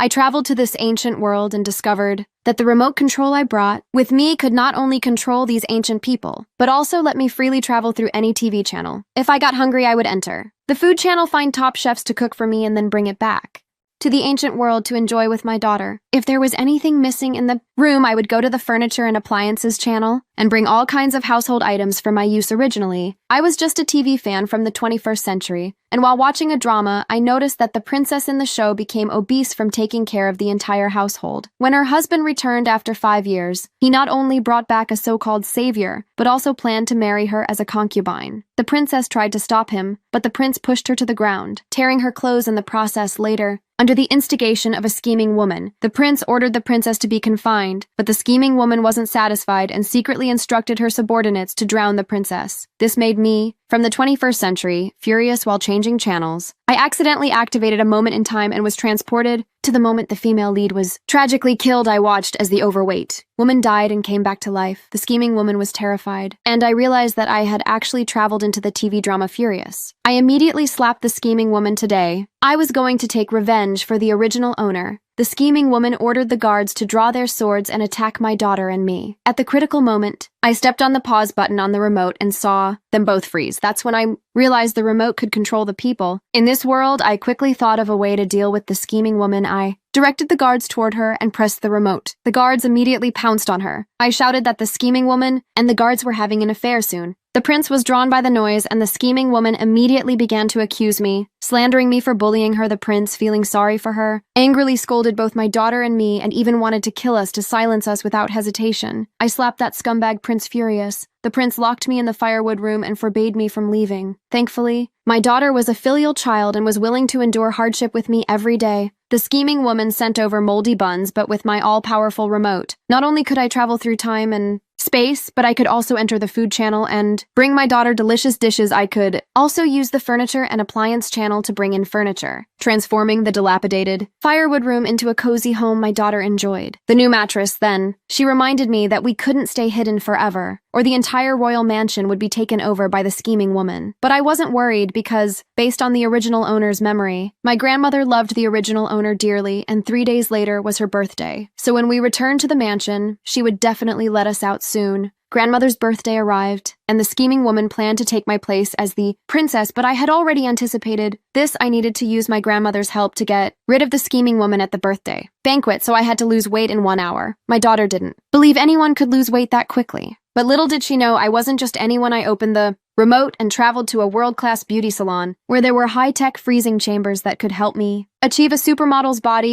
I traveled to this ancient world and discovered that the remote control I brought with me could not only control these ancient people, but also let me freely travel through any TV channel. If I got hungry, I would enter the food channel, find top chefs to cook for me, and then bring it back to the ancient world to enjoy with my daughter. If there was anything missing in the room, I would go to the furniture and appliances channel and bring all kinds of household items for my use originally. I was just a TV fan from the 21st century, and while watching a drama, I noticed that the princess in the show became obese from taking care of the entire household. When her husband returned after 5 years, he not only brought back a so-called savior, but also planned to marry her as a concubine. The princess tried to stop him, but the prince pushed her to the ground, tearing her clothes in the process. Later, under the instigation of a scheming woman, the prince ordered the princess to be confined, but the scheming woman wasn't satisfied and secretly instructed her subordinates to drown the princess. This made me, from the 21st century, furious while changing channels. I accidentally activated a moment in time and was transported to the moment the female lead was tragically killed. I watched as the overweight woman died and came back to life. The scheming woman was terrified, and I realized that I had actually traveled into the TV drama Furious. I immediately slapped the scheming woman today. I was going to take revenge for the original owner. The scheming woman ordered the guards to draw their swords and attack my daughter and me. At the critical moment, I stepped on the pause button on the remote and saw them both freeze. That's when I realized the remote could control the people. In this world, I quickly thought of a way to deal with the scheming woman. I directed the guards toward her and pressed the remote. The guards immediately pounced on her. I shouted that the scheming woman and the guards were having an affair soon. The prince was drawn by the noise, and the scheming woman immediately began to accuse me, slandering me for bullying her. The prince, feeling sorry for her, angrily scolded both my daughter and me and even wanted to kill us to silence us without hesitation. I slapped that scumbag Prince furious. The prince locked me in the firewood room and forbade me from leaving. Thankfully, my daughter was a filial child and was willing to endure hardship with me every day. The scheming woman sent over moldy buns, but with my all-powerful remote, not only could I travel through time and space, but I could also enter the food channel and bring my daughter delicious dishes. I could also use the furniture and appliance channel to bring in furniture, transforming the dilapidated firewood room into a cozy home my daughter enjoyed. The new mattress, then, she reminded me that we couldn't stay hidden forever, or the entire royal mansion would be taken over by the scheming woman. But I wasn't worried because, based on the original owner's memory, my grandmother loved the original owner dearly, and 3 days later was her birthday. So when we returned to the mansion, she would definitely let us out soon. Grandmother's birthday arrived, and the scheming woman planned to take my place as the princess, but I had already anticipated this. I needed to use my grandmother's help to get rid of the scheming woman at the birthday banquet, so I had to lose weight in 1 hour. My daughter didn't believe anyone could lose weight that quickly. But little did she know I wasn't just anyone. I opened the remote and traveled to a world-class beauty salon where there were high-tech freezing chambers that could help me achieve a supermodel's body.